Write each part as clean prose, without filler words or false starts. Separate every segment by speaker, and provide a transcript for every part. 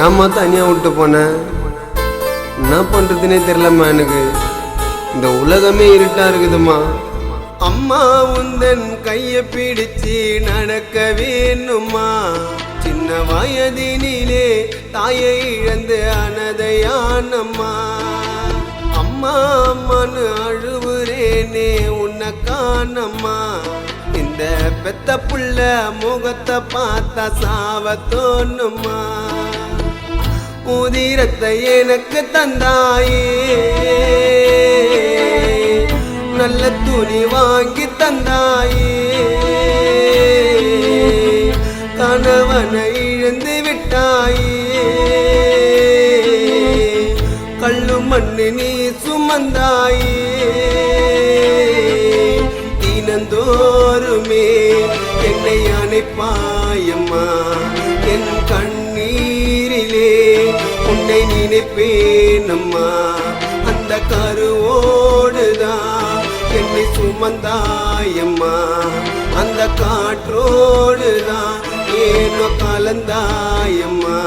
Speaker 1: ஏம்மா தனியாக விட்டு போனேன்? என்ன பண்ணுறதுனே தெரிலம்மா. எனக்கு இந்த உலகமே இருட்டாக இருக்குதும்மா. அம்மா உந்தன் கையை பிடிச்சி நடக்க வேணுமா? சின்ன வயதினிலே தாயை இழந்து அனதையானம்மா. அம்மா அம்மான்னு அழுவுறேனே உன்னை காணம்மா. இந்த பெத்த புள்ள முகத்தை பார்த்தா சாவ தோணுமா. உதிரத்தை எனக்கு தந்தாயே, நல்ல துணி வாங்கி தந்தாயே. கணவனை இழந்து விட்டாயே, கள்ளு மண்ணு நீ சுமந்தாயே. தினந்தோறுமே என்னை அணைப்பாயம்மா. என் கண்ணீரிலே உன்னை நினைப்பேனம்மா. அந்த கருவோடுதான் என்னை சுமந்தாயம்மா. அந்த காற்றோடுதான் ஏனோ கலந்தாயம்மா.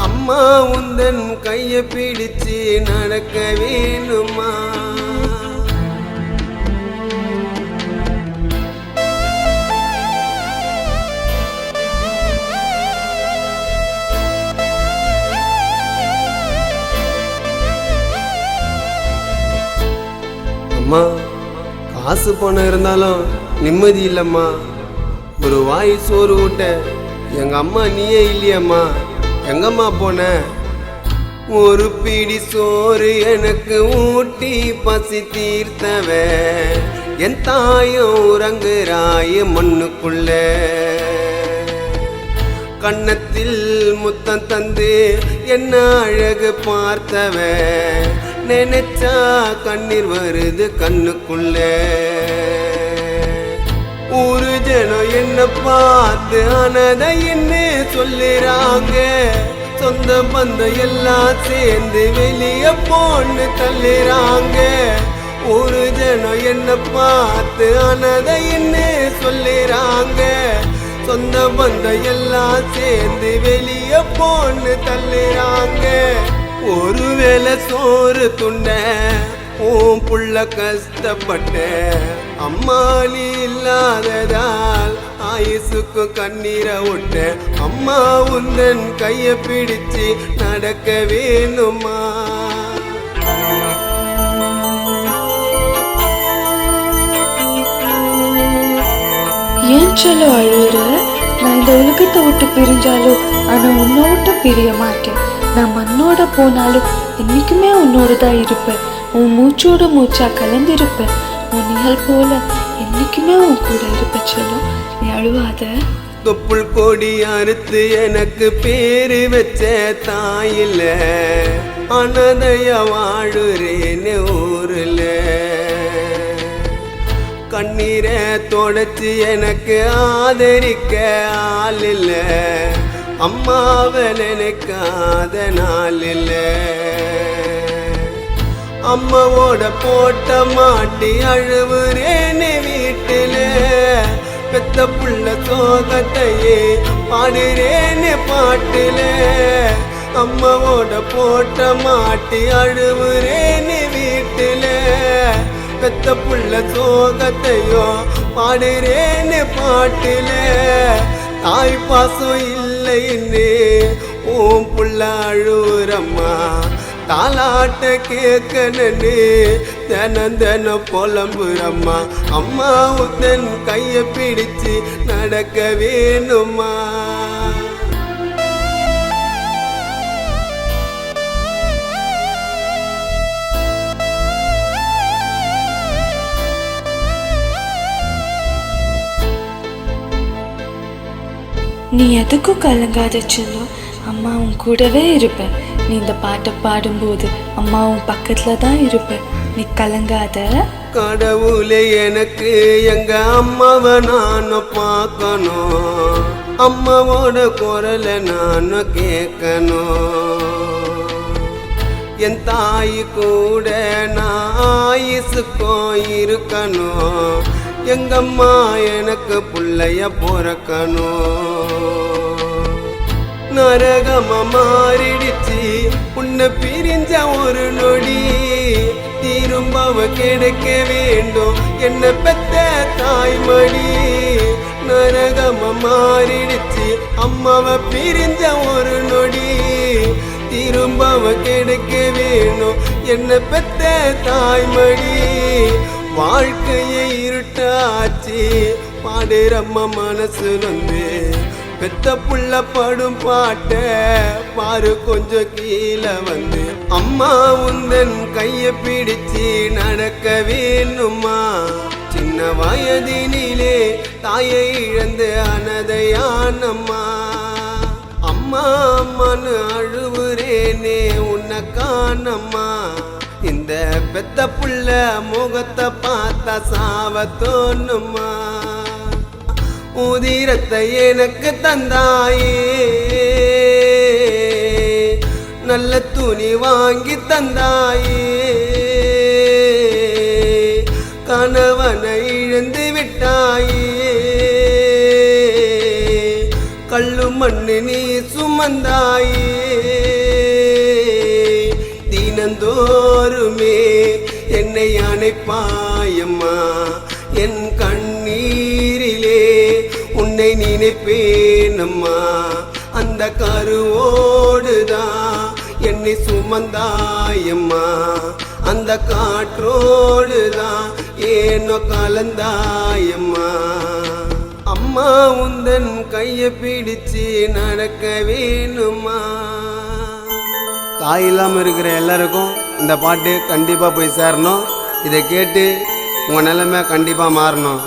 Speaker 1: அம்மா உந்தன் கையை பிடிச்சு நடக்க வேணுமா? அம்மா, காசு பணம் இருந்தாலும் நிம்மதி இல்லைம்மா. ஒரு வாய் சோறு ஊட்ட எங்கள் அம்மா நீயே இல்லையம்மா. எங்கம்மா போன? ஒரு பிடி சோறு எனக்கு ஊட்டி பசி தீர்த்தவ என் தாயும் உறங்குறாய மண்ணுக்குள்ள. கன்னத்தில் முத்தம் தந்து என்ன அழகு பார்த்தவ நினைச்சா கண்ணீர் வருது கண்ணுக்குள்ள. ஒரு ஜனம் என்ன பார்த்து அனதை என்ன சொல்லுறாங்க. சொந்த பந்தம் எல்லாம் சேர்ந்து வெளியே போன்னு தள்ளுறாங்க. ஒரு ஜனம் என்ன பார்த்து அனதை என்ன சொல்லுறாங்க. சொந்த பந்தம் எல்லாம் சேர்ந்து வெளியே போன்னு தள்ளுறாங்க. ஒருவேளை சோறு துண்ட உன் புள்ள கஷ்டப்பட்ட அம்மாளி இல்லாததால் ஆயுசுக்கு கண்ணீரை விட்ட. அம்மா உந்தன் கையை பிடிச்சு நடக்க வேணுமா?
Speaker 2: ஏன் சொல்ல அழுவுற? நான் இந்த உலகத்தை விட்டு பிரிஞ்சாலும் ஆனா உன்னை விட்டு பிரிய மாட்டேன். நான் மண்ணோட போனாலும் என்னைக்குமே உன்னோட தான் இருப்பேன். உன் மூச்சோட மூச்சா கலந்திருப்பேன். உன் நிழல் போல என்னைக்குமே உன் கூட இருப்பேன். சொல்லும், நீ அழுவாத.
Speaker 1: தொப்புள் கொடி அறுத்து எனக்கு பேரு வச்ச தாயில்ல, அனதைய வாழுறேன்னு ஊருல. கண்ணீரை தொடச்சு எனக்கு ஆதரிக்க ஆள் இல்ல. அம்மாவை நினைக்காத நாள் இல்ல. அம்மாவோட போட்ட மாட்டி அழுவுறேன்னு வீட்டில. பெத்த புள்ள சோகத்தையே பாடுறேன்னு பாட்டில. அம்மாவோட போட்ட மாட்டி அழுவுறேன்னு வீட்டில. பெத்த புள்ள சோகத்தையோ பாடுறேன்னு பாட்டில. தாய் பாசம் இல்லைன்னு உன் புள்ள அழுவுறம்மா. தாலாட்ட கேட்கணுன்னு தினம் தினம் புலம்புறம்மா. அம்மா உந்தன் கையை பிடிச்சு நடக்க வேணுமா?
Speaker 2: நீ எதுக்கும் கலங்காத செல்லும். அம்மா உன் கூடவே இருப்பேன். நீ இந்த பாட்டை பாடும்போது அம்மா உன் பக்கத்துல தான் இருப்பேன். நீ கலங்காத.
Speaker 1: கடவுளே, எனக்கு எங்க அம்மாவை நானும் பார்க்கணும். அம்மாவோட குரலை நானும் கேட்கணும். என் தாய் கூட நான் ஆயுசுக்கும் இருக்கணும். எங்கம்மா எனக்கு புள்ளைய பிறக்கணும். நரகமா மாறிடுச்சு உன்னை பிரிஞ்ச ஒரு நொடி திரும்பவ கிடைக்க வேண்டும் என்ன பெத்த தாய்மடி நரகமா மாறிடுச்சு அம்மாவை பிரிஞ்ச ஒரு நொடி திரும்பவ கிடைக்க வேணும் என்ன பெத்த தாய்மடி வாழ்க்கையை இருட்டாச்சு பாடுறம்மா மனசு வந்து பெத்த புள்ள படும் பாட்ட பாரு கொஞ்சம் கீழே வந்து அம்மா உந்தன் கைய பிடிச்சு நடக்க வேணுமா சின்ன வயதினிலே தாயை இழந்து அனதையானம்மா அம்மா அம்மான்னு அழுவுறேனே உன்னை காணம்மா இந்த பெத்த புள்ள முகத்தை பார்த்தா சாவ தோணுமா உதிரத்தை எனக்கு தந்தாயே நல்ல துணி வாங்கி தந்தாயே கணவனை இழந்து விட்டாயே கள்ளு மண்ணு நீ சுமந்தாயே தினந்தோறுமே என்னை அணைப்பாயம்மா என் கண்ணீரிலே உன்னை நினைப்பேனம்மா அந்த கருவோடுதான் என்னை சுமந்தாயம்மா அந்த காற்றோடுதான் ஏனோ கலந்தாயம்மா அம்மா உந்தன் கைய பிடிச்சு நடக்க வேணுமா தாய் இல்லாமல் இருக்கிற எல்லாருக்கும் இந்த பாட்டு கண்டிப்பாக போய் சேரணும் இதை கேட்டு உங்கள் நிலைமை கண்டிப்பாக மாறணும்